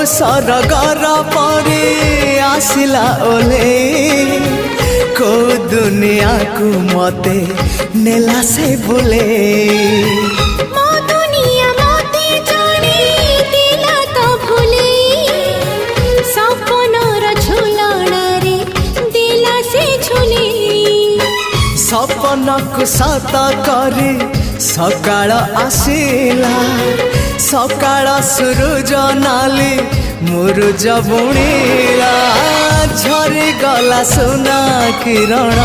सरगर परे आसिला ओले को दुनिया को मते नेला से बोले सपन को सत करे सकाळ आसिला सकाळ सूरज नाली मुरुज बुणीला झरी गला सुना किरण